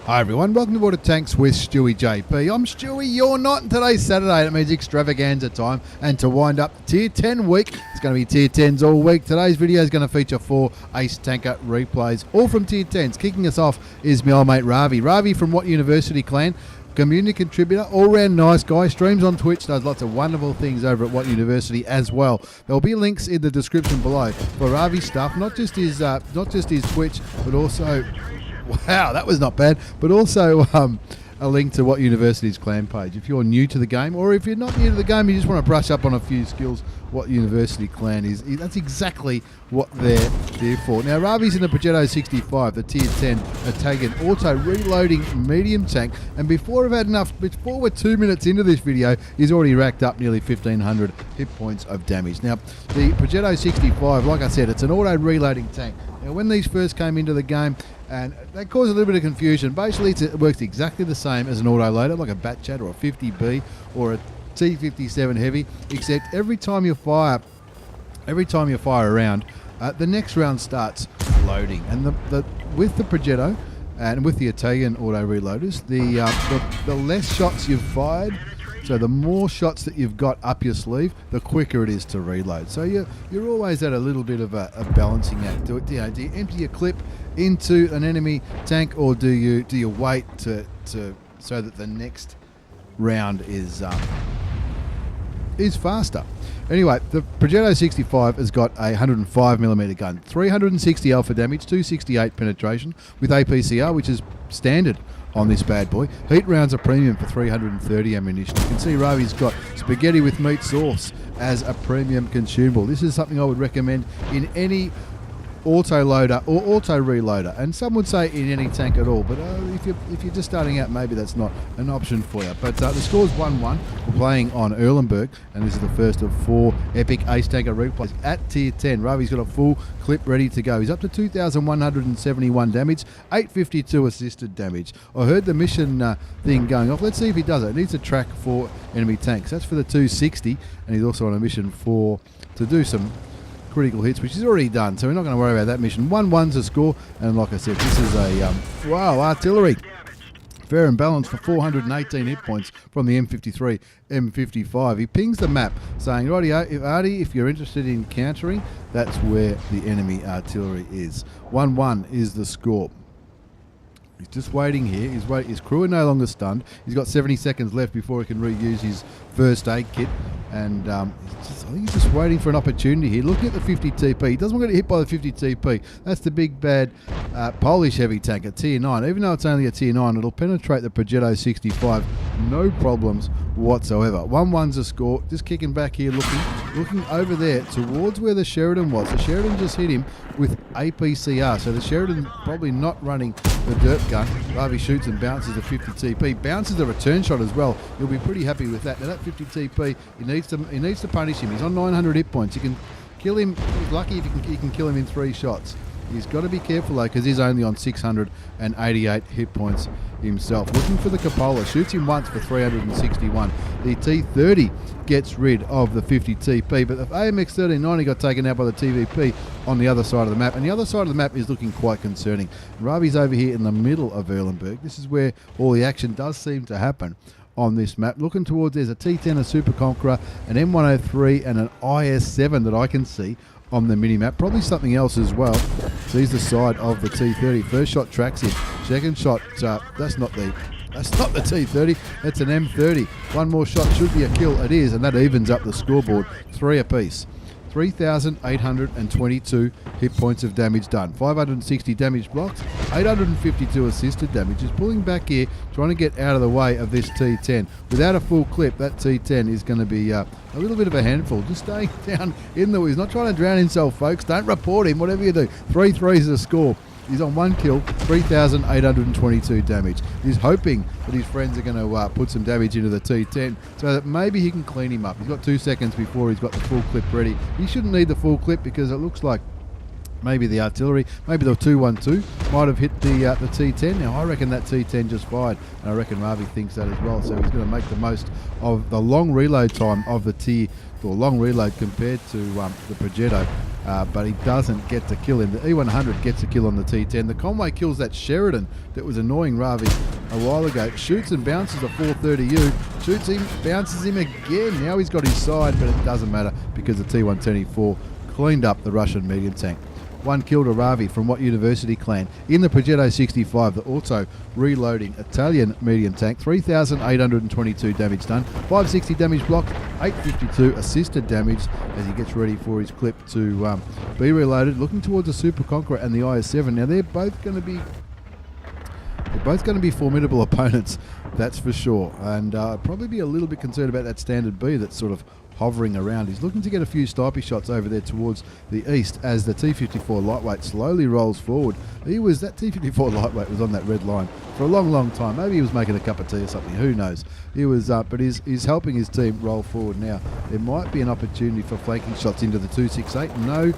Hi everyone, welcome to Water Tanks with stewiejp. I'm Stewie, you're not, and today's Saturday. It means extravaganza time, and to wind up the Tier 10 week, it's going to be Tier 10s all week. Today's video is going to feature 4 Ace Tanker replays, all from Tier 10s. Kicking us off is my old mate Ravvi. Ravvi from What University Clan, community contributor, all-round nice guy, streams on Twitch, does lots of wonderful things over at What University as well. There'll be links in the description below for Ravvi's stuff, not just his Twitch, but also... Wow, that was not bad. But also a link to What University's clan page. If you're new to the game, or if you're not new to the game, you just want to brush up on a few skills, What University clan is. That's exactly what they're there for. Now, Ravvi's in the Progetto 65, the Tier 10 Italian auto-reloading medium tank. And before we're 2 minutes into this video, he's already racked up nearly 1,500 hit points of damage. Now, the Progetto 65, like I said, it's an auto-reloading tank. Now, when these first came into the game, and that caused a little bit of confusion. Basically, it works exactly the same as an auto-loader, like a Batchat or a 50B or a T57 Heavy, except every time you fire around, the next round starts loading. And with the Progetto and with the Italian auto-reloaders, the less shots you've fired, so the more shots that you've got up your sleeve, the quicker it is to reload. So you're always at a little bit of a balancing act. Do you empty your clip into an enemy tank, or do you wait so that the next round is faster? Anyway, the Progetto 65 has got a 105mm gun, 360 alpha damage, 268 penetration with APCR, which is standard on this bad boy. Heat rounds are premium for 330 ammunition. You can see Ravvi's got spaghetti with meat sauce as a premium consumable. This is something I would recommend in any auto-loader or auto-reloader, and some would say in any tank at all, but if you're just starting out, maybe that's not an option for you. But the score's 1-1. We're playing on Erlenberg, and this is the first of 4 epic Ace Tanker replays at Tier 10. Ravvi's got a full clip ready to go. He's up to 2,171 damage, 852 assisted damage. I heard the mission thing going off. Let's see if he does it. It needs to track 4 enemy tanks. That's for the 260, and he's also on a mission to do some critical hits, which he's already done, so we're not going to worry about that mission. 1-1's a score, and like I said, this is a wow, artillery, fair and balanced for 418 hit points from the M53 M55. He pings the map saying, rightio, Artie, if you're interested in countering, that's where the enemy artillery is. 1-1 is the score. He's just waiting here. His crew are no longer stunned. He's got 70 seconds left before he can reuse his first aid kit. And I think he's just waiting for an opportunity here. Looking at the 50 TP. He doesn't want to get hit by the 50 TP. That's the big bad Polish heavy tank at Tier 9. Even though it's only a Tier 9, it'll penetrate the Progetto 65. No problems whatsoever. 1-1's a score. Just kicking back here, looking over there towards where the Sheridan was. The Sheridan just hit him with APCR. So the Sheridan probably not running the dirt gun. Ravvi shoots and bounces the 50 TP. Bounces the return shot as well. He'll be pretty happy with that. Now that 50 TP, he needs to punish him. He's on 900 hit points. You can kill him. He's lucky if he can kill him in 3 shots. He's got to be careful though, because he's only on 688 hit points himself. Looking for the Cupola, shoots him once for 361. The T30 gets rid of the 50 TP, but the AMX 1390 got taken out by the TVP on the other side of the map, and the other side of the map is looking quite concerning. Ravvi's over here in the middle of Erlenberg. This is where all the action does seem to happen on this map. Looking towards, there's a T10, a Super Conqueror, an M103 and an IS7 that I can see on the mini-map. Probably something else as well. Sees the side of the T30. First shot tracks him. Second shot, that's not the T30, that's an M30. One more shot should be a kill. It is, and that evens up the scoreboard. 3 apiece. 3,822 hit points of damage done. 560 damage blocks, 852 assisted damage. He's pulling back here, trying to get out of the way of this T10. Without a full clip, that T10 is going to be a little bit of a handful. Just staying down in the... He's not trying to drown himself, folks. Don't report him, whatever you do. 3-3 is a score. He's on 1 kill, 3,822 damage. He's hoping that his friends are going to put some damage into the T10 so that maybe he can clean him up. He's got 2 seconds before he's got the full clip ready. He shouldn't need the full clip because it looks like maybe the artillery, maybe the 212 might have hit the T10. Now, I reckon that T10 just fired, and I reckon Ravvi thinks that as well. So he's going to make the most of the long reload time of the long reload compared to the Progetto. but he doesn't get to kill him. The E100 gets a kill on the T10. The Conway kills that Sheridan that was annoying Ravvi a while ago. Shoots and bounces a 430U. Shoots him, bounces him again. Now he's got his side, but it doesn't matter because the T124 cleaned up the Russian medium tank. One kill to Ravvi from What University clan in the Progetto 65, the auto reloading Italian medium tank. 3,822 damage done, 560 damage blocked, 852 assisted damage as he gets ready for his clip to be reloaded. Looking towards the Super Conqueror and the IS7. Now they're both going to be formidable opponents, that's for sure. And probably be a little bit concerned about that standard B that's sort of hovering around. He's looking to get a few snipey shots over there towards the east as the T54 lightweight slowly rolls forward. That T54 lightweight was on that red line for a long time. Maybe he was making a cup of tea or something, who knows. He was but he's helping his team roll forward now. There might be an opportunity for flanking shots into the 268. No,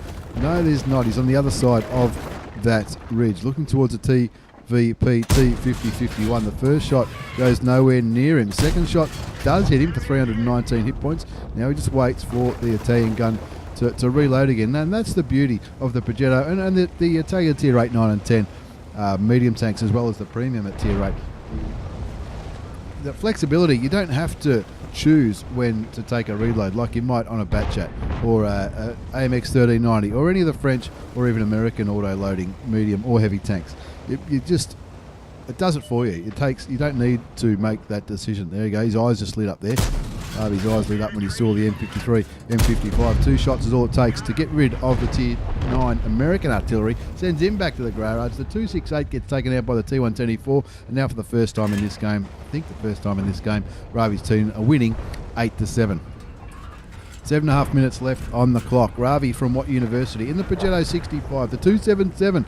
there's not. He's on the other side of that ridge, looking towards the VP T5051. The first shot goes nowhere near him. Second shot does hit him for 319 hit points. Now he just waits for the Italian gun to reload again. And that's the beauty of the Progetto and the Italian tier 8, 9 and 10 medium tanks, as well as the premium at tier 8. The flexibility, you don't have to choose when to take a reload like you might on a Batchat or a AMX 1390 or any of the French or even American auto loading medium or heavy tanks. It does it for you. You don't need to make that decision. There you go. His eyes just lit up there. His eyes lit up when he saw the M53, M55. 2 shots is all it takes to get rid of the Tier 9 American artillery. Sends him back to the garage. The 268 gets taken out by the T124. And now for the first time in this game, Ravvi's team are winning 8-7. 7.5 minutes left on the clock. Ravvi from What University in the Progetto 65. The 277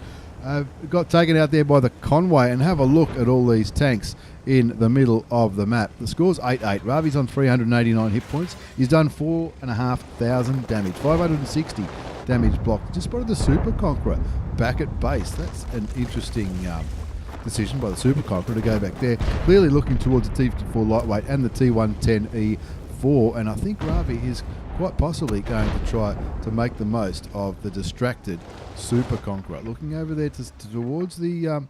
got taken out there by the Conway, and have a look at all these tanks in the middle of the map. The score's 8-8. Ravvi's on 389 hit points. He's done 4,500 damage, 560 damage blocked. Just spotted the Super Conqueror back at base. That's an interesting decision by the Super Conqueror to go back there. Clearly looking towards the T54 lightweight and the T110E4, and I think Ravvi is quite possibly going to try to make the most of the distracted Super Conqueror. Looking over there towards the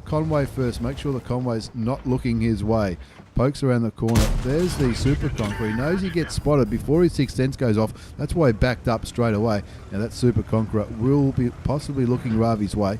Conway first. Make sure the Conway's not looking his way. Pokes around the corner. There's the Super Conqueror. He knows he gets spotted before his sixth sense goes off. That's why he backed up straight away. Now that Super Conqueror will be possibly looking Ravvi's way.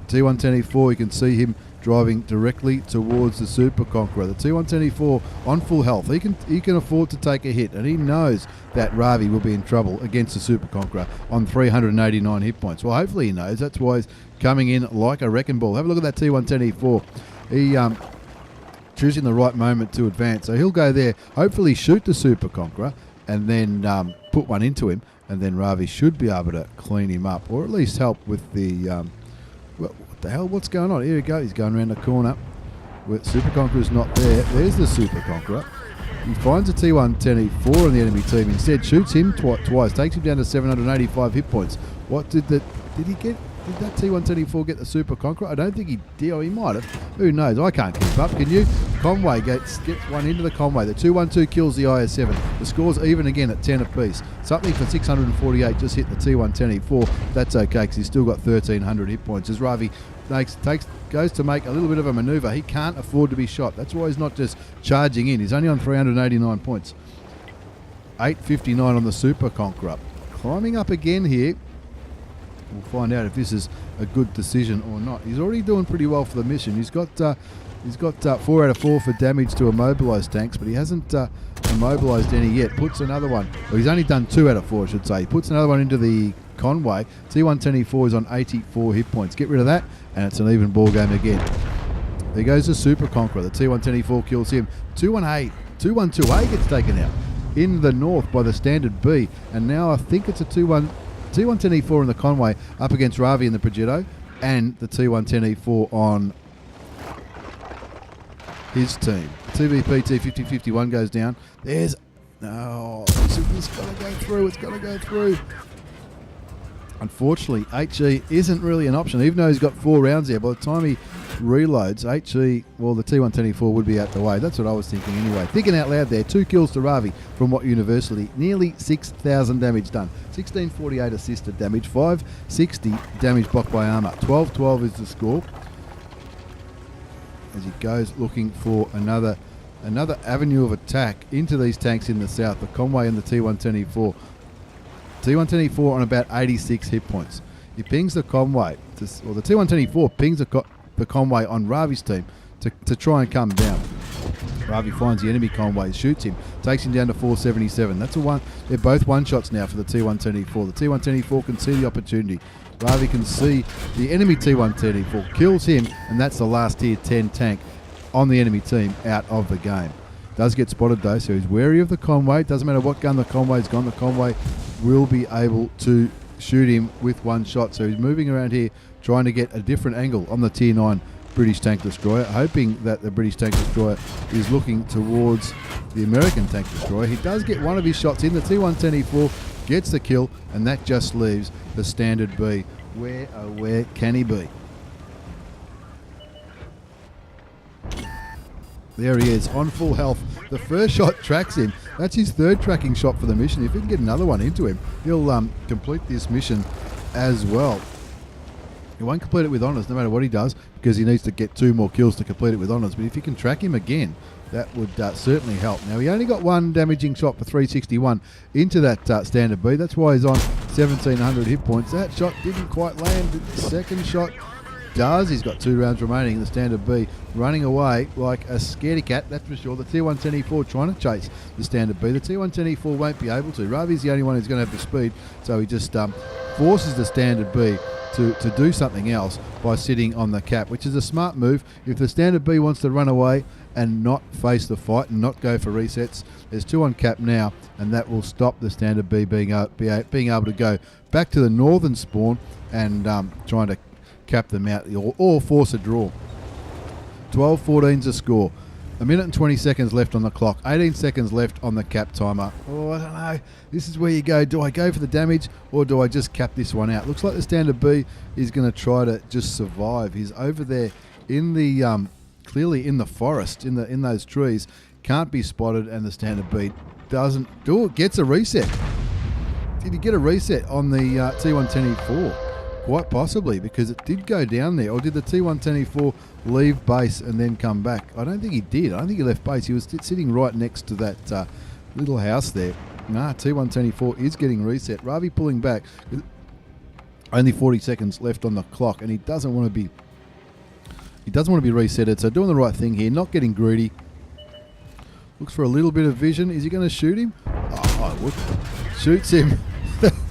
T110E4, you can see him driving directly towards the Super Conqueror. The T124 on full health. He can afford to take a hit, and he knows that Ravvi will be in trouble against the Super Conqueror on 389 hit points. Well, hopefully he knows. That's why he's coming in like a wrecking ball. Have a look at that T110E4. He choosing the right moment to advance. So he'll go there, hopefully shoot the Super Conqueror, and then put one into him, and then Ravvi should be able to clean him up, or at least help with the... what the hell? What's going on? Here we go. He's going around the corner. Super Conqueror's not there. There's the Super Conqueror. He finds a T110E4 on the enemy team. Instead, shoots him twice. Takes him down to 785 hit points. Did he get? Did that T110E4 get the Super Conqueror? I don't think he did. Or he might have. Who knows? I can't keep up. Can you? Conway gets one into the Conway. The 212 kills the IS7. The score's even again at 10 apiece. Something for 648 just hit the T110E4. That's okay because he's still got 1,300 hit points. As Ravvi goes to make a little bit of a manoeuvre, he can't afford to be shot. That's why he's not just charging in. He's only on 389 points. 859 on the Super Conqueror. Climbing up again here. We'll find out if this is a good decision or not. He's already doing pretty well for the mission. He's got 4 out of 4 for damage to immobilised tanks, but he hasn't immobilised any yet. Puts another one. Well, he's only done 2 out of 4, I should say. He puts another one into the Conway. T110E4 is on 84 hit points. Get rid of that, and it's an even ball game again. There goes the Super Conqueror. The T110E4 kills him. 212A gets taken out in the north by the standard B, and now I think it's a T110E4 in the Conway up against Ravvi in the Progetto, and the T110E4 on his team. TVP T5051 goes down. It's got to go through. Unfortunately, HE isn't really an option, even though he's got 4 rounds there. By the time he reloads, HE, well, the T124 would be out the way. That's what I was thinking anyway. Thinking out loud there, 2 kills to Ravvi from What University. Nearly 6,000 damage done. 1648 assisted damage, 560 damage blocked by armour. 12-12 is the score. As he goes looking for another avenue of attack into these tanks in the south, the Conway and the T124. T124 on about 86 hit points. He pings the Conway, the T124 pings the Conway on Ravvi's team to try and come down. Ravvi finds the enemy Conway, shoots him, takes him down to 477. That's a one. They're both one-shots now for the T124. The T124 can see the opportunity. Ravvi can see the enemy T124, kills him, and that's the last tier 10 tank on the enemy team out of the game. Does get spotted though, so he's wary of the Conway. Doesn't matter what gun the Conway's gone, the Conway will be able to shoot him with one shot. So he's moving around here trying to get a different angle on the tier 9 British tank destroyer, hoping that the British tank destroyer is looking towards the American tank destroyer. He does get one of his shots in. The T124 gets the kill, and that just leaves the standard B. Where can he be? There he is, on full health. The first shot tracks him. That's his 3rd tracking shot for the mission. If he can get another one into him, he'll complete this mission as well. He won't complete it with honours, no matter what he does, because he needs to get 2 more kills to complete it with honours. But if he can track him again, that would certainly help. Now, he only got 1 damaging shot for 361 into that standard B. That's why he's on 1,700 hit points. That shot didn't quite land. The second shot does. He's got 2 rounds remaining in the standard B, running away like a scaredy cat, that's for sure. The T124 trying to chase the standard B. The T124 won't be able to. Ravvi's the only one who's going to have the speed, so he just forces the standard B to do something else by sitting on the cap, which is a smart move. If the standard B wants to run away and not face the fight and not go for resets, there's 2 on cap now, and that will stop the standard B being able to go back to the northern spawn and trying to cap them out or force a draw. 12-14's a score. 1 minute and 20 seconds left on the clock. 18 seconds left on the cap timer. Oh, I don't know. This is where you go. Do I go for the damage or do I just cap this one out? Looks like the standard B is going to try to just survive. He's over there in the clearly in the forest, in those trees. Can't be spotted, and the standard B doesn't do it. Gets a reset. Did he get a reset on the T124? Quite possibly, because it did go down there. Or did the T124 leave base and then come back? I don't think he did. I don't think he left base. He was sitting right next to that little house there. Nah, T124 is getting reset. Ravvi pulling back. Only 40 seconds left on the clock, and he doesn't want to be resetted. So doing the right thing here, not getting greedy. Looks for a little bit of vision. Is he going to shoot him? Oh, I would. Shoots him.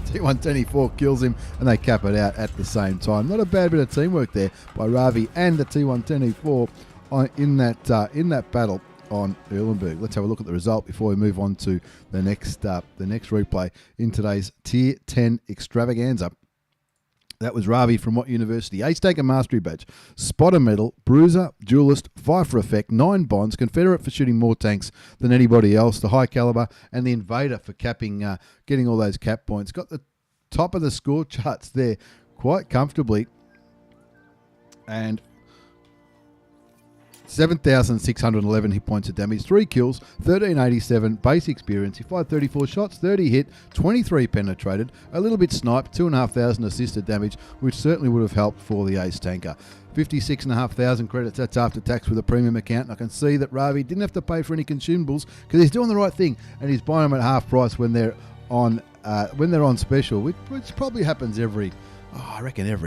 T124 kills him, and they cap it out at the same time. Not a bad bit of teamwork there by Ravvi and the T124 in that battle on Erlenberg. Let's have a look at the result before we move on to the next replay in today's Tier 10 Extravaganza. That was Ravvi from What University. Ace Taker Mastery Badge, Spotter Medal, Bruiser, Duelist, Fire for Effect, 9 bonds, Confederate for shooting more tanks than anybody else, the High Caliber, and the Invader for capping, getting all those cap points. Got the top of the score charts there quite comfortably. And 7,611 hit points of damage, 3 kills, 1387 base experience. He fired 34 shots, 30 hit, 23 penetrated, a little bit sniped, 2,500 assisted damage, which certainly would have helped for the ace tanker. 56,500 credits, that's after tax with a premium account. And I can see that Ravvi didn't have to pay for any consumables because he's doing the right thing, and he's buying them at half price when they're on special, which probably happens every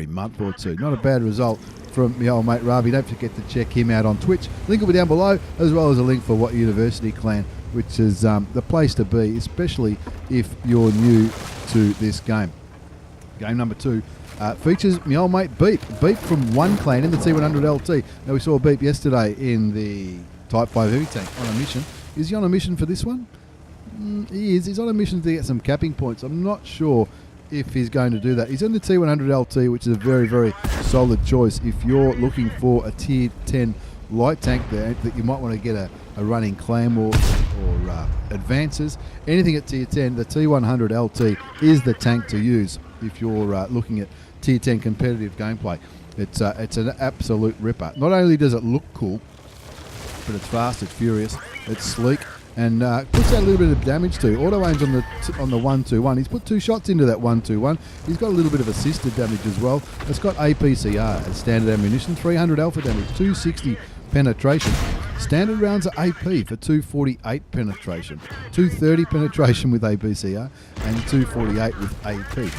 month or two. Not a bad result from my old mate Ravvi. Don't forget to check him out on Twitch. Link will be down below, as well as a link for What University Clan, which is the place to be, especially if you're new to this game. Game number 2 features my old mate Beep. Beep from One Clan in the T100LT. Now, we saw Beep yesterday in the Type 5 Heavy Tank on a mission. Is he on a mission for this one? He is. He's on a mission to get some capping points. I'm not sure if he's going to do that. He's in the T100LT, which is a very, very solid choice if you're looking for a Tier 10 light tank there that you might want to get a running clan or advances. Anything at Tier 10, the T100LT is the tank to use. if you're looking at Tier 10 competitive gameplay. It's an absolute ripper. Not only does it look cool, but it's fast, it's furious, it's sleek, and puts out a little bit of damage too. Auto aims on the 121. He's put 2 shots into that 121. He's got a little bit of assisted damage as well. It's got APCR as standard ammunition, 300 alpha damage, 260 penetration. Standard rounds are AP for 248 penetration, 230 penetration with APCR, and 248 with AP.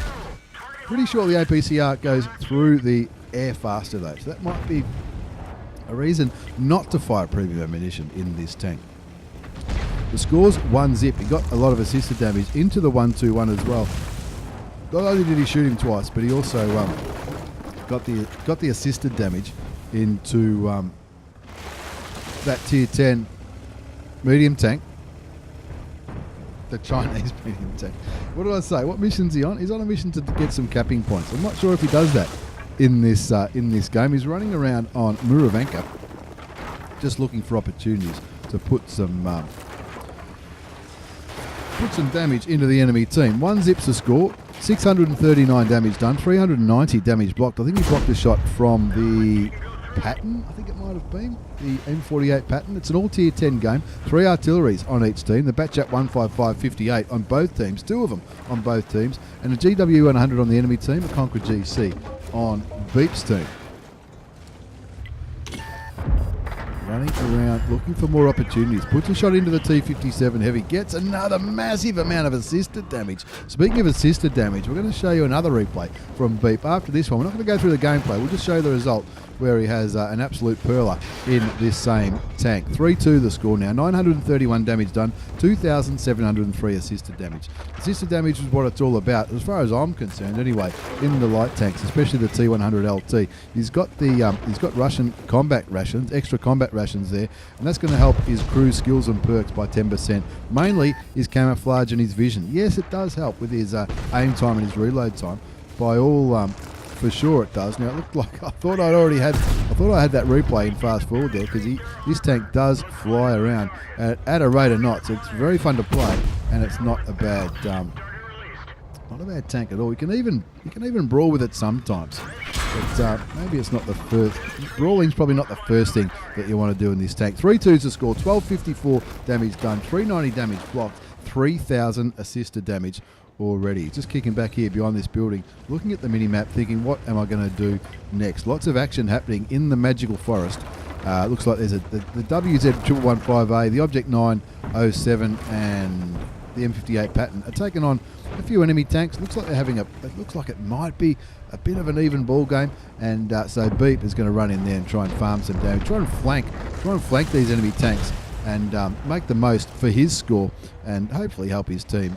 Pretty sure the APCR goes through the air faster though, so that might be a reason not to fire premium ammunition in this tank. The score's 1 zip. He got a lot of assisted damage into the 121 as well. Not only did he shoot him twice, but he also got the assisted damage into that Tier 10 medium tank. The Chinese medium tank. What did I say? What mission's he on? He's on a mission to get some capping points. I'm not sure if he does that in this game. He's running around on Muravanka, just looking for opportunities to put some damage into the enemy team. 1 zip's the score. 639 damage done. 390 damage blocked. I think he blocked a shot from the Patton, I think it might have been, the M48 Patton. It's an all Tier 10 game. 3 artilleries on each team. The Batchat 155-58 on both teams. 2 of them on both teams. And a GW100 on the enemy team. A Conquer GC on Beep's team. Running around looking for more opportunities. Puts a shot into the T57 Heavy. Gets another massive amount of assisted damage. Speaking of assisted damage, we're going to show you another replay from Beep after this one. We're not going to go through the gameplay. We'll just show you the result where he has an absolute perler in this same tank. 3-2 the score now. 931 damage done. 2,703 assisted damage. Assisted damage is what it's all about, as far as I'm concerned anyway, in the light tanks, especially the T100LT. He's got Russian combat rations, extra combat rations there, and that's going to help his crew skills and perks by 10%. Mainly his camouflage and his vision. Yes, it does help with his aim time and his reload time. By all for sure it does. Now it looked like I thought I had that replay in fast forward there, because this tank does fly around at a rate of knots. It's very fun to play, and it's not a bad tank at all. You can even brawl with it sometimes. But maybe it's not the first. Brawling's probably not the first thing that you want to do in this tank. 3-2's the score. 1254 damage done. 390 damage blocked. 3,000 assisted damage already. Just kicking back here behind this building, looking at the mini-map, thinking, what am I going to do next? Lots of action happening in the magical forest. Looks like there's the WZ115A, the Object 907, and the M58 Patton are taking on a few enemy tanks. Looks like they're having it looks like it might be a bit of an even ball game, and so Beep is going to run in there and try and farm some damage, try and flank these enemy tanks, and make the most for his score, and hopefully help his team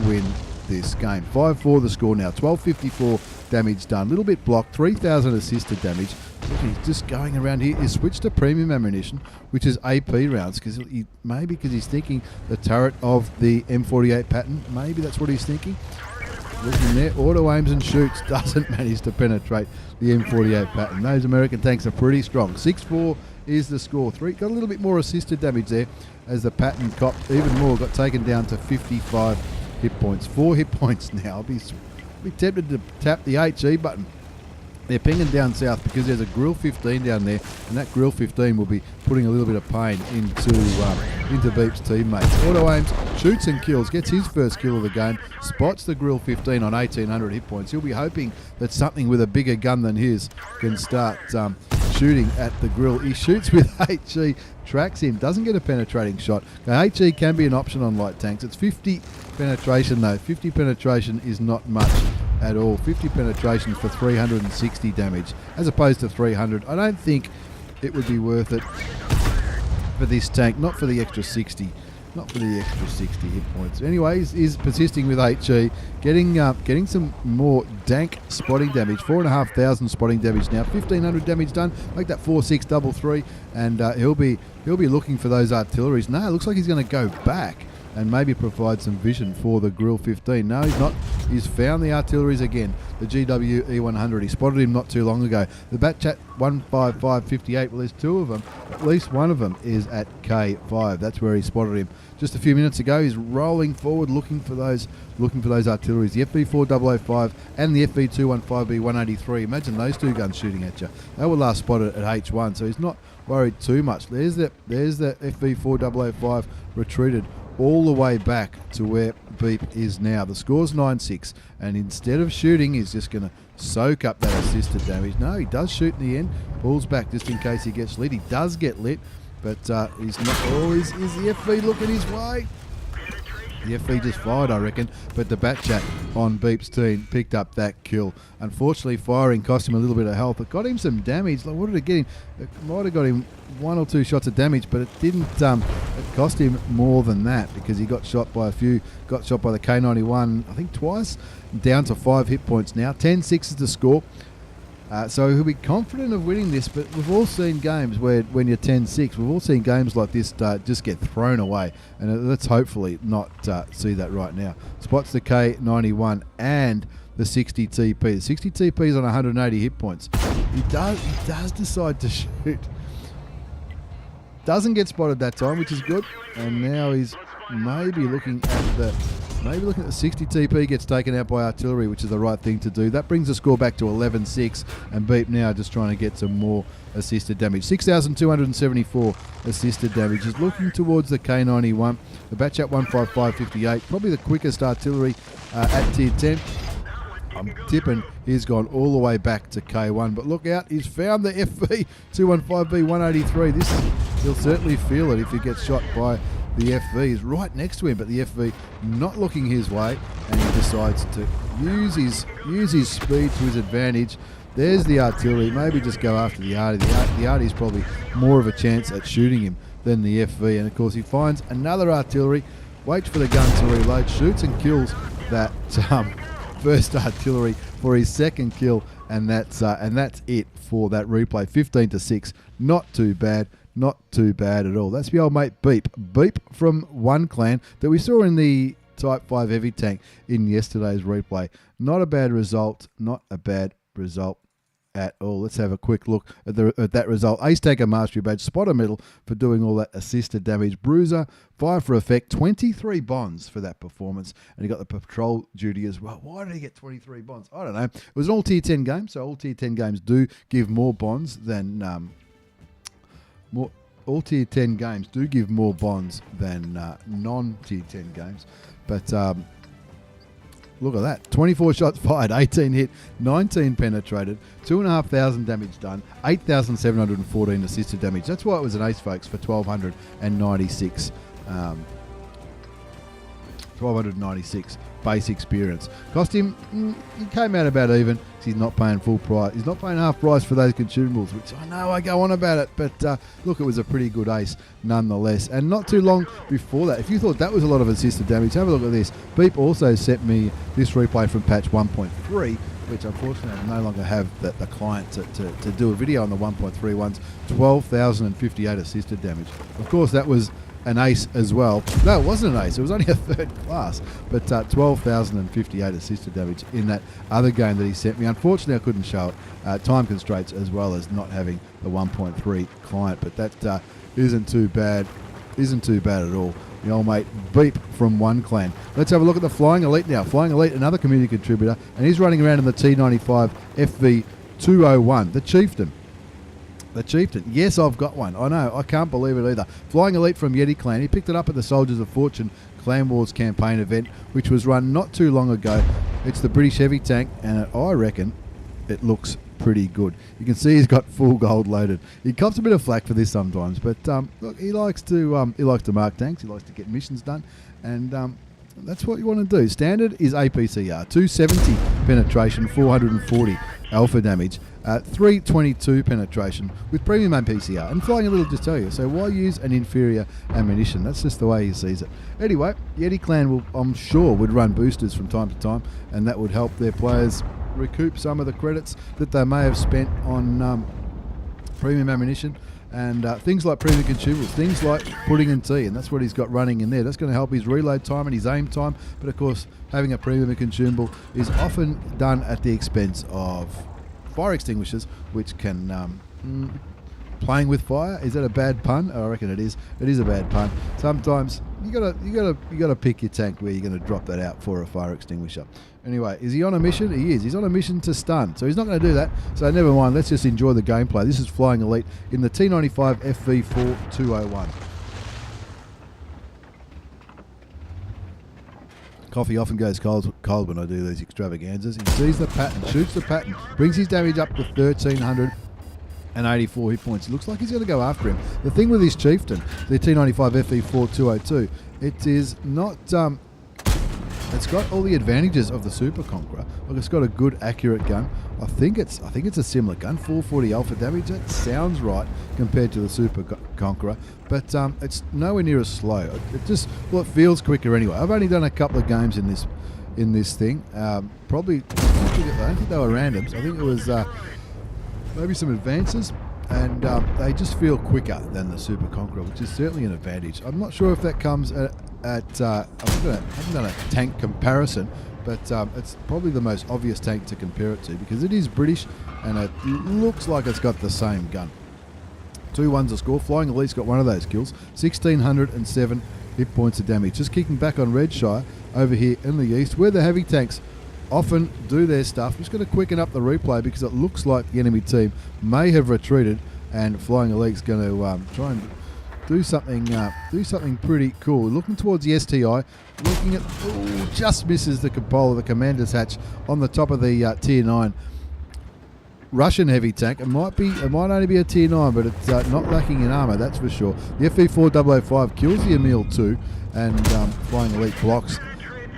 win this game. 5-4 the score now. 1254 damage done. A little bit blocked. 3,000 assisted damage. He's just going around here. He's switched to premium ammunition, which is AP rounds, because he's thinking the turret of the M48 Patton. Maybe that's what he's thinking. Looking there, auto aims and shoots, doesn't manage to penetrate the M48 Patton. Those American tanks are pretty strong. 6-4 is the score. Got a little bit more assisted damage there, as the Patton copped even more, got taken down to 55 hit points. 4 hit points now. I'll be tempted to tap the HE button. They're pinging down south because there's a Grill 15 down there, and that Grill 15 will be putting a little bit of pain into Beep's teammates. Auto aims, shoots and kills, gets his first kill of the game, spots the Grill 15 on 1,800 hit points. He'll be hoping that something with a bigger gun than his can start shooting at the Grill. He shoots with HE, tracks him, doesn't get a penetrating shot. Now, HE can be an option on light tanks. It's 50 penetration though. 50 penetration is not much at all. 50 penetration for 360 damage as opposed to 300. I don't think it would be worth it for this tank, not for the extra 60 hit points. Anyway, he's persisting with HE, getting some more dank spotting damage. 4,500 spotting damage now. 1,500 damage done. Make that 4,633, and he'll be looking for those artilleries. No, it looks like he's going to go back. and maybe provide some vision for the Grill 15. No, he's not. He's found the artilleries again. The GW E100. He spotted him not too long ago. The Batchat 15558. Well, there's two of them. At least one of them is at K5. That's where he spotted him just a few minutes ago. He's rolling forward, looking for those artilleries. The FV4005 and the FV215B183. Imagine those two guns shooting at you. They were last spotted at H1, so he's not worried too much. There's that FV4005 retreated all the way back to where Beep is now. The score's 9-6, and instead of shooting, he's just going to soak up that assisted damage. No, he does shoot in the end, pulls back just in case he gets lit. He does get lit, but he's not always. Is the FV looking his way? The FV just fired, I reckon, but the Batchat on Beep's team picked up that kill. Unfortunately, firing cost him a little bit of health. It got him some damage. Like, what did it get him? It might have got him 1 or 2 shots of damage, but it didn't. It cost him more than that because he got shot by a few. Got shot by the K91, I think twice. Down to 5 hit points now. 10-6 is the score. So he'll be confident of winning this, but we've all seen games where when you're 10-6, we've all seen games like this just get thrown away, and let's hopefully not see that right now. Spots the K91 and the 60 TP. The 60 TP is on 180 hit points. He does decide to shoot. Doesn't get spotted that time, which is good, and now he's maybe looking at the 60 TP gets taken out by artillery, which is the right thing to do. That brings the score back to 11-6, and Beep now just trying to get some more assisted damage. 6,274 assisted damage. He's looking towards the K91, the Batchat 15558, probably the quickest artillery at tier 10. I'm tipping he's gone all the way back to K1, but look out, he's found the FV215B183. He'll certainly feel it if he gets shot by the FV. Is right next to him, but the FV not looking his way, and he decides to use his speed to his advantage. There's the artillery. Maybe just go after the arty. The arty's probably more of a chance at shooting him than the FV, and of course he finds another artillery, waits for the gun to reload, shoots and kills that first artillery for his second kill, and that's it for that replay. 15-6, not too bad. Not too bad at all. That's the old mate Beep. Beep from one clan that we saw in the Type 5 heavy tank in yesterday's replay. Not a bad result. Not a bad result at all. Let's have a quick look at that result. Ace Tanker Mastery Badge, Spotter Medal for doing all that assisted damage. Bruiser, Fire for Effect, 23 bonds for that performance. And he got the patrol duty as well. Why did he get 23 bonds? I don't know. It was an all tier 10 game, so all tier 10 games do give more bonds than... all tier 10 games do give more bonds than non-tier 10 games. But look at that. 24 shots fired, 18 hit, 19 penetrated, 2,500 damage done, 8,714 assisted damage. That's why it was an ace, folks, for 1,296. 1,296 base experience. Cost him, he came out about even. He's not paying full price. He's not paying half price for those consumables, which I know I go on about it, but look, it was a pretty good ace nonetheless. And not too long before that, if you thought that was a lot of assisted damage, have a look at this. Beep also sent me this replay from patch 1.3, which unfortunately I no longer have the client to do a video on the 1.3 ones. 12,058 assisted damage. Of course, that was an ace as well. No, it wasn't an ace. It was only a third class. But 12,058 assisted damage in that other game that he sent me. Unfortunately, I couldn't show it. Time constraints as well as not having the 1.3 client. But that isn't too bad. Isn't too bad at all. The old mate Beep from one clan. Let's have a look at the Flying Elite now. Flying Elite, another community contributor. And he's running around in the T95 FV201. The Chieftain. The Chieftain. Yes, I've got one. I know. I can't believe it either. Flying Elite from Yeti Clan. He picked it up at the Soldiers of Fortune Clan Wars campaign event, which was run not too long ago. It's the British heavy tank, and I reckon it looks pretty good. You can see he's got full gold loaded. He cops a bit of flack for this sometimes, but look, he likes to mark tanks. He likes to get missions done, and that's what you want to do. Standard is APCR, 270 penetration, 440 alpha damage, 322 penetration with premium APCR. And Flying Elite will just tell you, so why use an inferior ammunition? That's just the way he sees it. Anyway, Yeti Clan will, I'm sure, would run boosters from time to time, and that would help their players recoup some of the credits that they may have spent on premium ammunition. And things like premium consumables, things like pudding and tea, and that's what he's got running in there. That's going to help his reload time and his aim time. But of course, having a premium consumable is often done at the expense of fire extinguishers, which can playing with fire. Is that a bad pun? Oh, I reckon it is. It is a bad pun. Sometimes you gotta pick your tank where you're going to drop that out for a fire extinguisher. Anyway, is he on a mission? He is. He's on a mission to stun, so he's not going to do that. So never mind. Let's just enjoy the gameplay. This is Flying Elite in the T95 FV4201. Coffee often goes cold when I do these extravaganzas. He sees the pattern, shoots the pattern, brings his damage up to 1,384 hit points. It looks like he's going to go after him. The thing with his Chieftain, the T95 FV4202, it is not... it's got all the advantages of the Super Conqueror. Look, it's got a good, accurate gun. I think it's a similar gun, 440 alpha damage. That sounds right compared to the Super Conqueror, but it's nowhere near as slow. It feels quicker anyway. I've only done a couple of games in this thing. Probably, I don't think they were randoms. I think it was maybe some advances. And they just feel quicker than the Super Conqueror, which is certainly an advantage. I'm not sure if that comes I haven't done a tank comparison, but it's probably the most obvious tank to compare it to because it is British and it looks like it's got the same gun. 2-1's a score. Flying Elite's got one of those kills. 1,607 hit points of damage. Just kicking back on Redshire over here in the east, where the heavy tanks often do their stuff. I'm just going to quicken up the replay because it looks like the enemy team may have retreated and Flying Elite's going to try and do something pretty cool. Looking towards the STI, looking at, just misses the cupola, the commander's hatch on the top of the tier 9 Russian heavy tank. It might only be a tier 9, but it's not lacking in armour, that's for sure. The FV4005 kills the Emil 2, and Flying Elite blocks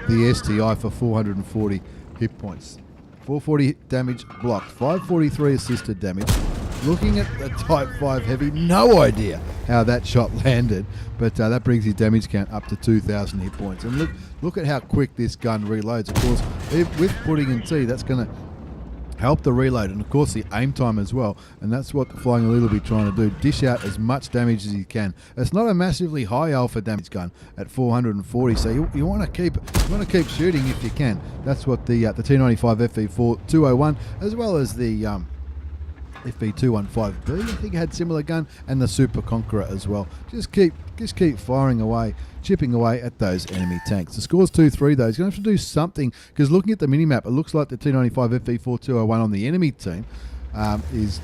the STI for 440 hit points. 440 damage blocked, 543 assisted damage. Looking at the Type 5 Heavy, no idea how that shot landed, but that brings his damage count up to 2,000 hit points. And look at how quick this gun reloads. Of course, with pudding and tea, that's going to help the reload, and of course the aim time as well, and that's what the Flying Elite will be trying to do, dish out as much damage as you can. It's not a massively high alpha damage gun at 440, so you want to keep shooting if you can. That's what the T95 FV4201 as well as the FV215B, I think had similar gun, and the Super Conqueror as well. Just keep firing away, chipping away at those enemy tanks. The score's 2-3 though. He's going to have to do something, because looking at the minimap, it looks like the T95 FV4201 on the enemy team is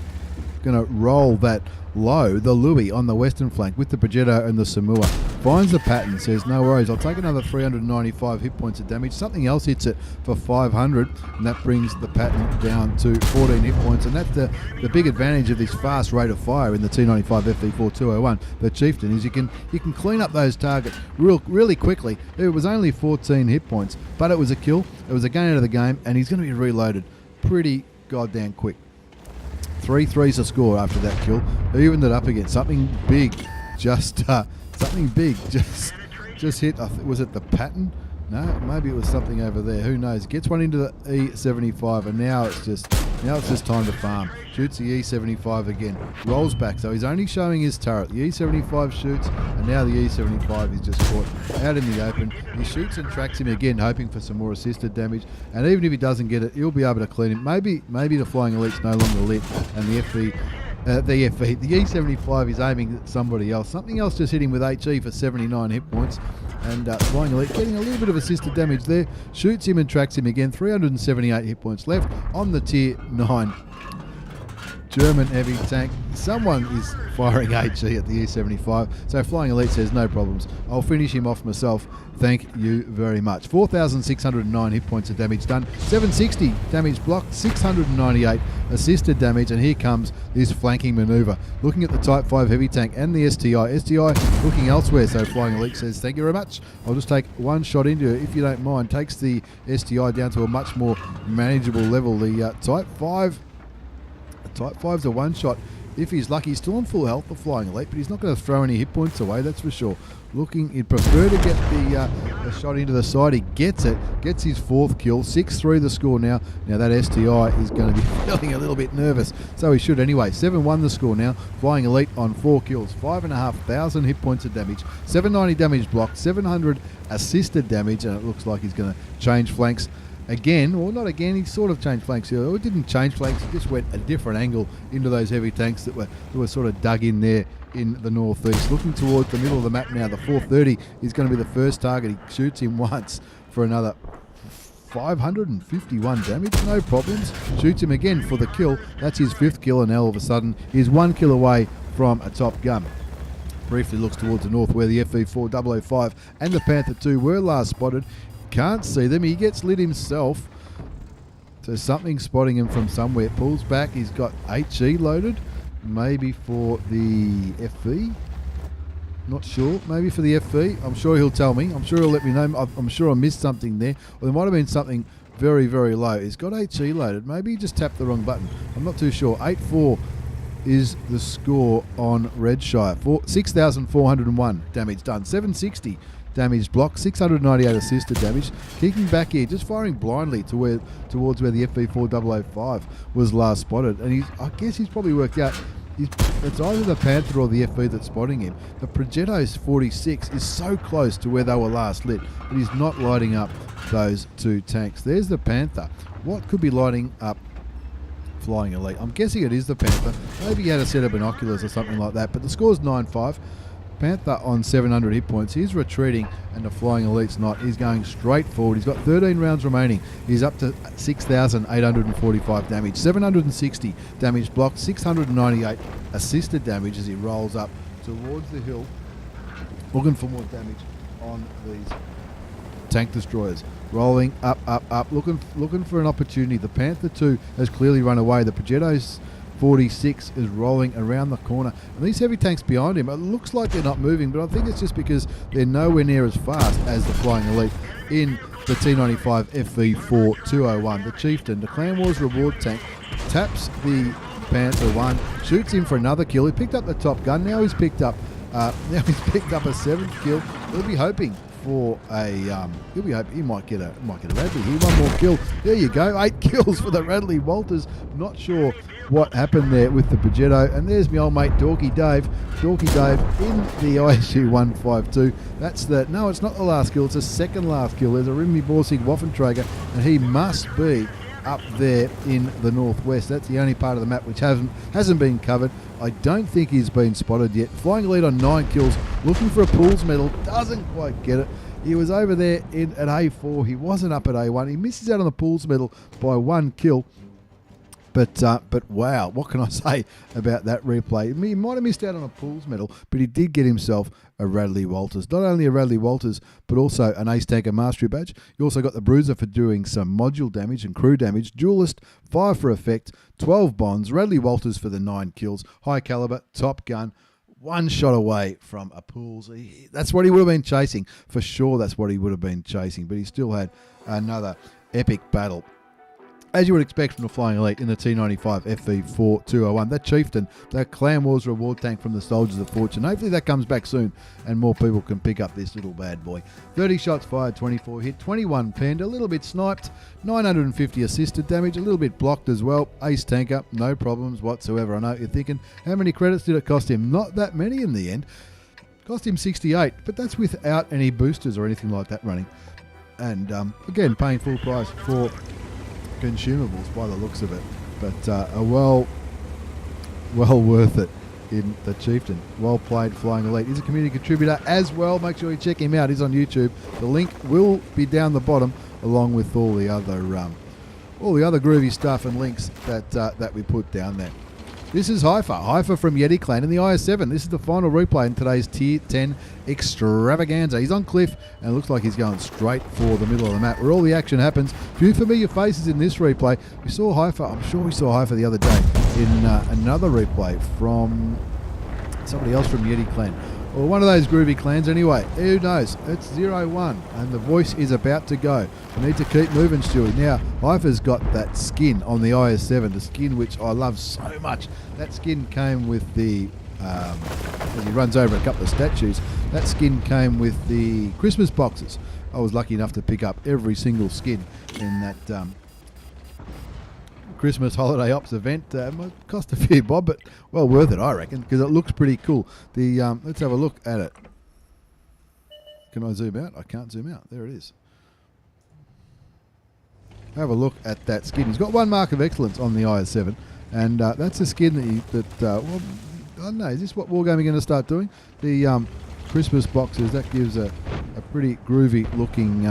going to roll that low, the Louis on the western flank with the Progetto and the Samoa. Finds the pattern, says no worries, I'll take another 395 hit points of damage. Something else hits it for 500, and that brings the pattern down to 14 hit points, and that's the big advantage of this fast rate of fire in the T95 FV4201. The Chieftain is you can clean up those targets really quickly. It was only 14 hit points, but it was a kill, it was a gain out of the game, and he's going to be reloaded pretty goddamn quick. 3-3's a score after that kill. Evened it up again. Something big just hit. Was it the pattern? No, maybe it was something over there. Who knows? Gets one into the E75, and now it's just time to farm. Shoots the E75 again. Rolls back, so he's only showing his turret. The E75 shoots, and now the E75 is just caught out in the open. He shoots and tracks him again, hoping for some more assisted damage. And even if he doesn't get it, he'll be able to clean him. Maybe the Flying Elite's no longer lit, and the E75 is aiming at somebody else. Something else just hit him with HE for 79 hit points. And Flying Elite getting a little bit of assisted damage there. Shoots him and tracks him again. 378 hit points left on the tier 9 German heavy tank. Someone is firing HE at the E75. So Flying Elite says no problems. I'll finish him off myself. Thank you very much. 4,609 hit points of damage done. 760 damage blocked. 698 assisted damage. And here comes this flanking maneuver. Looking at the Type 5 heavy tank and the STI. STI looking elsewhere. So Flying Elite says thank you very much. I'll just take one shot into it if you don't mind. Takes the STI down to a much more manageable level. The Type 5's a one shot. If he's lucky, he's still on full health, the Flying Elite, but he's not going to throw any hit points away, that's for sure. He'd prefer to get the shot into the side. He gets it, gets his 4th kill, 6-3 the score now. Now that STI is going to be feeling a little bit nervous, so he should anyway. 7-1 the score now, Flying Elite on 4 kills, 5,500 hit points of damage, 790 damage blocked, 700 assisted damage, and it looks like he's going to change flanks again, or not again, he sort of changed flanks here. It didn't change flanks, he just went a different angle into those heavy tanks that were sort of dug in there in the northeast. Looking towards the middle of the map now, the 430 is going to be the first target. He shoots him once for another 551 damage, no problems. Shoots him again for the kill. That's his 5th kill, and all of a sudden he's 1 kill away from a top gun. Briefly looks towards the north where the FV4005 and the Panther 2 were last spotted. Can't see them. He gets lit himself. So something spotting him from somewhere. Pulls back. He's got HE loaded. Maybe for the FV. Not sure. Maybe for the FV. I'm sure he'll tell me. I'm sure he'll let me know. I'm sure I missed something there. Or there might have been something very, very low. He's got HE loaded. Maybe he just tapped the wrong button. I'm not too sure. 8-4 is the score on Redshire. 6,401 damage done. 760 damage blocked, 698 assisted damage. Kicking back here, just firing blindly towards where the FV4005 was last spotted. And I guess he's probably worked out it's either the Panther or the FV that's spotting him. The Progetto's 46 is so close to where they were last lit, but he's not lighting up those 2 tanks. There's the Panther. What could be lighting up Flying Elite? I'm guessing it is the Panther. Maybe he had a set of binoculars or something like that, but the score's 9-5. Panther on 700 hit points. He's retreating, and the Flying Elite's not. He's going straight forward. He's got 13 rounds remaining. He's up to 6,845 damage, 760 damage blocked, 698 assisted damage as he rolls up towards the hill, looking for more damage on these tank destroyers. Rolling up, looking for an opportunity. The Panther 2 has clearly run away. The Progetto's 46 is rolling around the corner, and these heavy tanks behind him, it looks like they're not moving, but I think it's just because they're nowhere near as fast as the Flying Elite in the T95 FV4201. The Chieftain, the Clan Wars reward tank, taps the Panther 1, shoots him for another kill. He picked up the top gun. Now he's picked up a 7th kill. He'll be hoping for a he might get a Ravvi here. 1 more kill. There you go. 8 kills for the Radley Walters. Not sure what happened there with the Progetto. And there's my old mate Dorky Dave in the ISU 152. That's no, it's not the last kill. It's the second last kill. There's a Rimmy Borsig Waffenträger, and he must be up there in the northwest. That's the only part of the map which hasn't been covered. I don't think he's been spotted yet. Flying Elite on 9 kills, looking for a pools medal, doesn't quite get it. He was over there at A4. He wasn't up at A1. He misses out on the pools medal by 1 kill. But wow, what can I say about that replay? He might have missed out on a pools medal, but he did get himself a Radley Walters. Not only a Radley Walters, but also an Ace Tanker Mastery Badge. You also got the Bruiser for doing some module damage and crew damage. Duelist, 5 for effect, 12 bonds. Radley Walters for the 9 kills. High caliber, top gun. 1 shot away from a pools. That's what he would have been chasing. For sure, that's what he would have been chasing. But he still had another epic battle, as you would expect from the Flying Elite in the T95 FV4201. That Chieftain, that Clan Wars reward tank from the Soldiers of Fortune. Hopefully that comes back soon and more people can pick up this little bad boy. 30 shots fired, 24 hit, 21 penned, a little bit sniped, 950 assisted damage, a little bit blocked as well. Ace tanker, no problems whatsoever. I know what you're thinking, how many credits did it cost him? Not that many in the end. Cost him 68, but that's without any boosters or anything like that running. And again, paying full price for consumables by the looks of it, but a well worth it in the Chieftain. Well played, Flying Elite. He's a community contributor as well. Make sure you check him out. He's on YouTube. The link will be down the bottom, along with all the other groovy stuff and links that we put down there. This is Hypherr from Yeti Clan in the IS7. This is the final replay in today's Tier 10 Extravaganza. He's on cliff and it looks like he's going straight for the middle of the map where all the action happens. Few familiar faces in this replay. We saw Hypherr, I'm sure we saw Hypherr the other day in another replay from somebody else from Yeti Clan. Or one of those groovy clans anyway. Who knows? It's 0-1 and the voice is about to go. We need to keep moving, Stewie. Now, Hypherr's got that skin on the IS7, the skin which I love so much. That skin came with the, as he runs over a couple of statues, that skin came with the Christmas boxes I was lucky enough to pick up every single skin in that Christmas Holiday Ops event. It might cost a few bob, but well worth it, I reckon, because it looks pretty cool. The let's have a look at it. Can I zoom out? I can't zoom out. There it is. Have a look at that skin. He's got 1 mark of excellence on the IS7, and that's a skin well, I don't know, is this what Wargaming going to start doing? The Christmas boxes, that gives a pretty groovy looking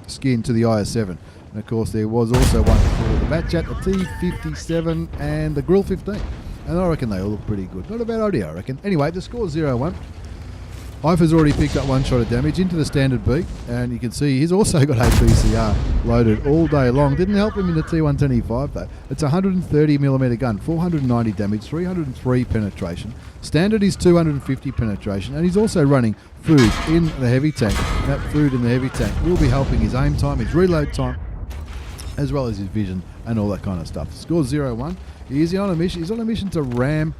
skin to the IS7. And of course there was also one for the Batchat, the T57 and the Grill 15. And I reckon they all look pretty good. Not a bad idea, I reckon. Anyway, the score's 0-1. Hypherr's already picked up 1 shot of damage into the standard B, and you can see he's also got APCR loaded all day long. Didn't help him in the T110E5 though. It's a 130mm gun, 490 damage, 303 penetration. Standard is 250 penetration, and he's also running food in the heavy tank. That food in the heavy tank will be helping his aim time, his reload time, as well as his vision and all that kind of stuff. Score's 0-1. He's on a mission. He's on a mission to ram.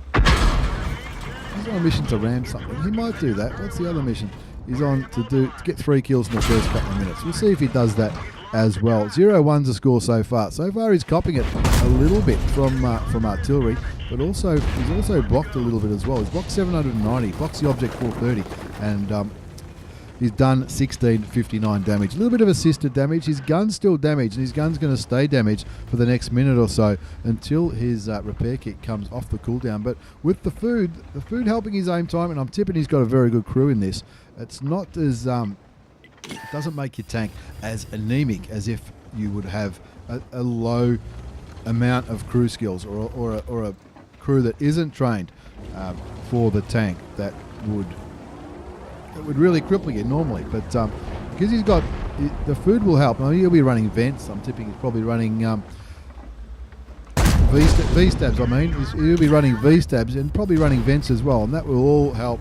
He's on a mission to ram something. He might do that. What's the other mission? He's on to get 3 kills in the first couple of minutes. We'll see if he does that as well. 0-1's the score so far. So far he's copying it a little bit from artillery, but also he's also blocked a little bit as well. He's blocked 790, blocks the object 430, and he's done 1659 damage. A little bit of assisted damage. His gun's still damaged, and his gun's going to stay damaged for the next minute or so until his repair kit comes off the cooldown. But with the food helping his aim time, and I'm tipping he's got a very good crew in this, it's not as... it doesn't make your tank as anemic as if you would have a low amount of crew skills or a crew that isn't trained for the tank that would really cripple you normally. But because he's got the food will help. I mean, he'll be running vents. I'm tipping he's probably running V-stabs. I mean, he'll be running V-stabs and probably running vents as well, and that will all help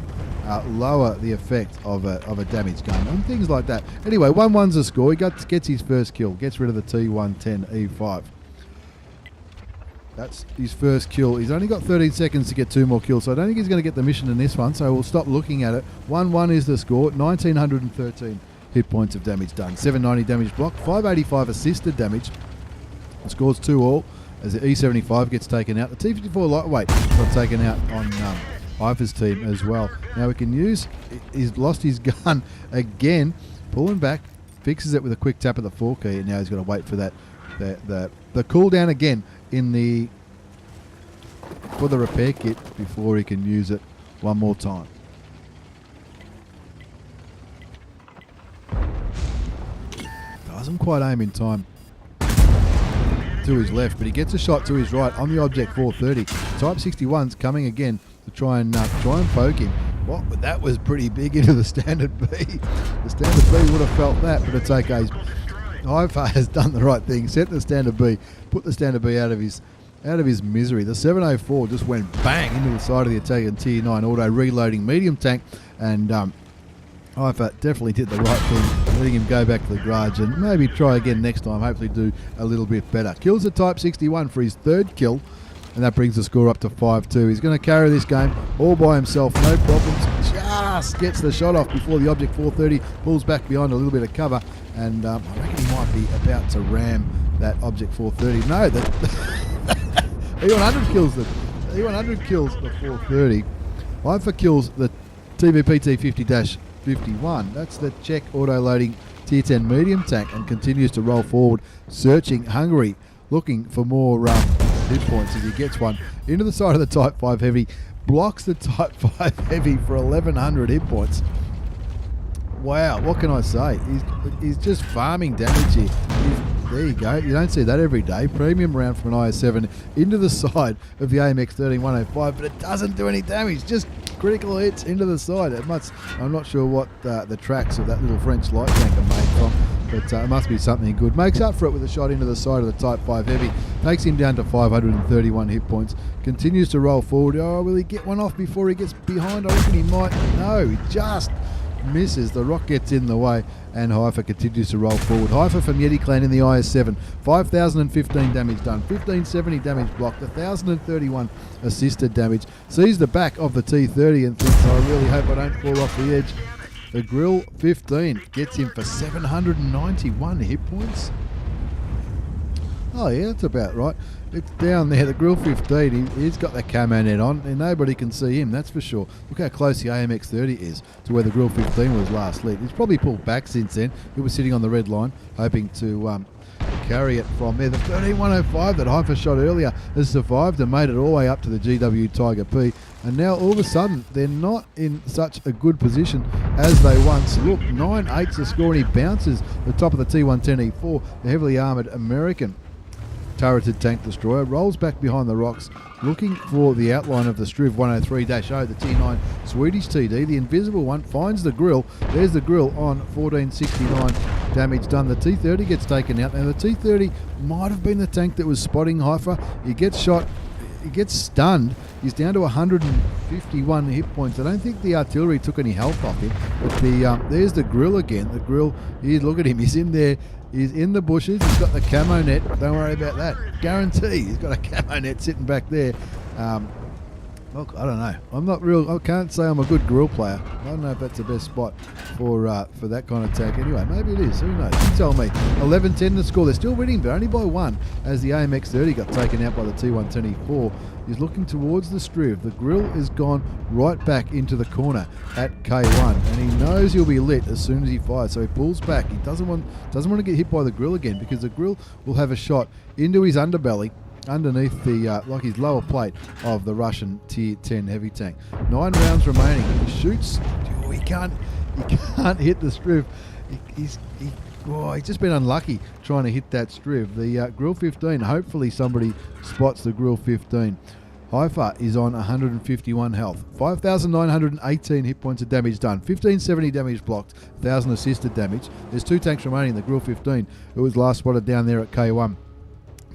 lower the effect of a damaged gun and things like that. Anyway, 1-1's the score. He gets his first kill, gets rid of the T110E5. That's his first kill. He's only got 13 seconds to get 2 more kills, so I don't think he's going to get the mission in this one, so we'll stop looking at it. 1-1 is the score. 1913 hit points of damage done. 790 damage blocked, 585 assisted damage. The score's 2-all as the E75 gets taken out. The T54 lightweight got taken out on Hypherr's team as well. Now we can use... He's lost his gun again. Pulling back, fixes it with a quick tap of the 4 key, and now he's got to wait for that the cooldown again for the repair kit before he can use it one more time. Doesn't quite aim in time to his left, but he gets a shot to his right on the object 430. Type 61's coming again to try and poke him. But that was pretty big into the standard B. The standard B would have felt that, but it's okay. Hypherr has done the right thing. Set the standard B, put the standard B out of his misery. The 704 just went bang into the side of the Italian Tier 9 auto reloading medium tank, and Hypherr definitely did the right thing, letting him go back to the garage and maybe try again next time. Hopefully do a little bit better. Kills the Type 61 for his 3rd kill, and that brings the score up to 5-2. He's going to carry this game all by himself, no problems. Just gets the shot off before the object 430 pulls back behind a little bit of cover, and I reckon he might be about to ram that object 430. No, that E100 kills the E100 430. Hypherr kills the TVP T50-51. That's the Czech auto-loading Tier 10 medium tank, and continues to roll forward, searching, hungry, looking for more hit points as he gets one into the side of the Type 5 Heavy, blocks the Type 5 Heavy for 1100 hit points. Wow, what can I say? He's just farming damage here. There you go. You don't see that every day. Premium round from an IS7 into the side of the AMX 13105, but it doesn't do any damage. Just critical hits into the side. I'm not sure what the tracks of that little French light tank are made from, but it must be something good. Makes up for it with a shot into the side of the Type 5 Heavy. Takes him down to 531 hit points. Continues to roll forward. Oh, will he get one off before he gets behind? I reckon he might. No, he just misses. The rock gets in the way, and Hypherr continues to roll forward. Hypherr from Yeti Clan in the IS7. 5,015 damage done. 1,570 damage blocked. 1,031 assisted damage. Sees the back of the T30 and thinks, I really hope I don't fall off the edge. The Grill 15 gets him for 791 hit points. Oh yeah, that's about right. It's down there. The Grill 15, he's got the camo net on, and nobody can see him, that's for sure. Look how close the AMX 30 is to where the Grill 15 was last lit. He's probably pulled back since then. He was sitting on the red line, hoping to carry it from there. The 13105 that Hypherr shot earlier has survived and made it all the way up to the GW Tiger P. And now all of a sudden, they're not in such a good position as they once looked. 9.8's the score, and he bounces the top of the T110E4, the heavily armoured American turreted tank destroyer, rolls back behind the rocks, looking for the outline of the Striv 103-0, the T9 Swedish TD. The invisible one finds the Grill. There's the Grill on 1469 damage done. The T30 gets taken out. Now the T30 might have been the tank that was spotting Hypherr. He gets shot. He gets stunned. He's down to 151 hit points. I don't think the artillery took any health off him. But there's the Grill again. The Grill, look at him. He's in there. He's in the bushes. He's got the camo net. Don't worry about that. Guarantee he's got a camo net sitting back there. Look, I don't know. I can't say I'm a good Grill player. I don't know if that's the best spot for that kind of tank. Anyway, maybe it is. Who knows? You tell me. 11-10 the score. They're still winning, but only by one, as the AMX 30 got taken out by the T110E4. He's looking towards the Striv. The Grill is gone right back into the corner at K1, and he knows he'll be lit as soon as he fires. So he pulls back. He doesn't want to get hit by the Grill again, because the Grill will have a shot into his underbelly, underneath the his lower plate of the Russian Tier 10 heavy tank. 9 rounds remaining. He shoots. Oh, he can't hit the Striv. He's just been unlucky trying to hit that Striv. The Grill 15. Hopefully somebody spots the Grill 15. Hypherr is on 151 health, 5,918 hit points of damage done, 1,570 damage blocked, 1,000 assisted damage. There's 2 tanks remaining. The Grill 15, who was last spotted down there at K1.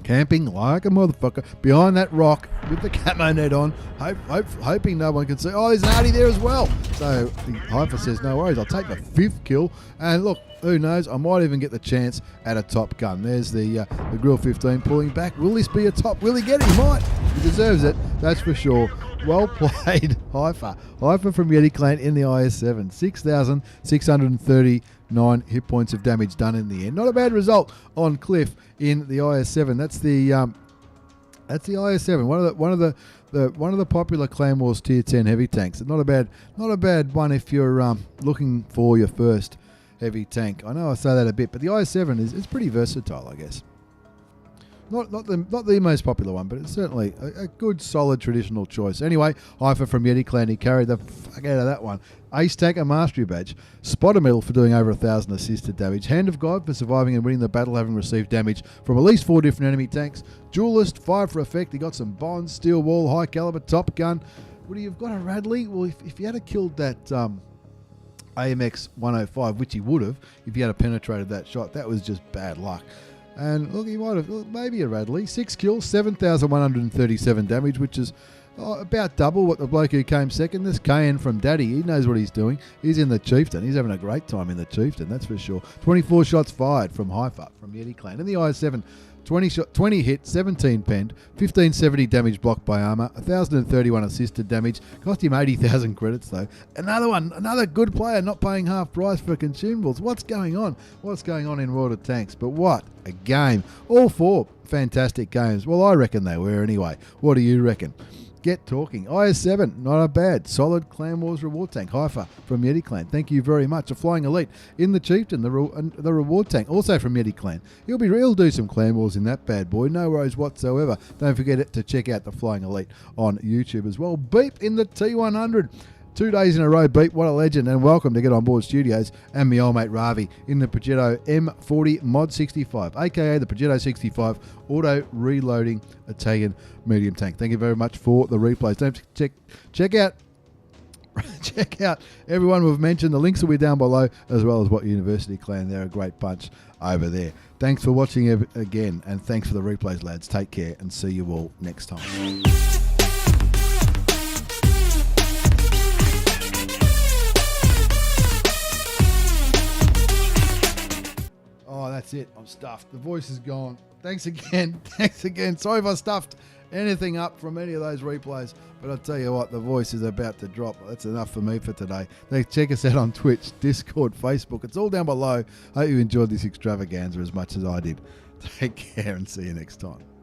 Camping like a motherfucker behind that rock with the camo net on, hoping no one can see. Oh, there's an Artie there as well. So the Hypherr says, no worries, I'll take the 5th kill. And look, who knows, I might even get the chance at a top gun. There's the Grill 15 pulling back. Will this be a top? Will he get it? He might. He deserves it, that's for sure. Well played, Hypherr. Hypherr from Yeti Clan in the IS7. 6,639 hit points of damage done in the end. Not a bad result on Cliff in the IS7. That's the IS7. One of the popular Clan Wars Tier 10 heavy tanks. Not a bad one if you're looking for your first heavy tank. I know I say that a bit, but the IS7 is pretty versatile, I guess. Not the most popular one, but it's certainly a good, solid, traditional choice. Anyway, Hypherr from Yeti Clan, he carried the fuck out of that one. Ace Tanker Mastery Badge. Spotter Medal for doing over 1,000 assisted damage. Hand of God for surviving and winning the battle, having received damage from at least 4 different enemy tanks. Duelist, 5 for effect. He got some bonds, steel wall, high caliber, top gun. Would he have got a Radley? Well, if he had killed that AMX 105, which he would have, if he had penetrated that shot, that was just bad luck. And look, he might have, maybe a Radley. 6 kills, 7,137 damage, which is about double what the bloke who came second. This KN from Daddy, he knows what he's doing. He's in the Chieftain. He's having a great time in the Chieftain, that's for sure. 24 shots fired from Hypherr, from Yeti Clan. In the IS7, 20 hit, 17 penned, 1,570 damage blocked by armour, 1,031 assisted damage. Cost him 80,000 credits though. Another good player not paying half price for consumables. What's going on? What's going on in World of Tanks? But what a game. All 4 fantastic games. Well, I reckon they were anyway. What do you reckon? Get talking. IS7, not a bad, solid Clan Wars reward tank. Hypherr from Yeti Clan, thank you very much. A flying elite in the Chieftain, the reward tank, also from Yeti Clan. He'll do some Clan Wars in that bad boy, no worries whatsoever. Don't forget to check out the flying elite on YouTube as well. Beep in the T100. 2 days in a row, Beep, what a legend, and welcome to Get On Board Studios and my old mate Ravvi in the Progetto M40 Mod 65, aka the Progetto 65 auto reloading Italian medium tank. Thank you very much for the replays. Don't check out everyone we've mentioned. The links will be down below, as well as What University Clan. They're a great bunch over there. Thanks for watching again, and thanks for the replays, lads. Take care, and see you all next time. Oh, that's it. I'm stuffed. The voice is gone. Thanks again. Sorry if I stuffed anything up from any of those replays. But I'll tell you what, the voice is about to drop. That's enough for me for today. Check us out on Twitch, Discord, Facebook. It's all down below. Hope you enjoyed this extravaganza as much as I did. Take care and see you next time.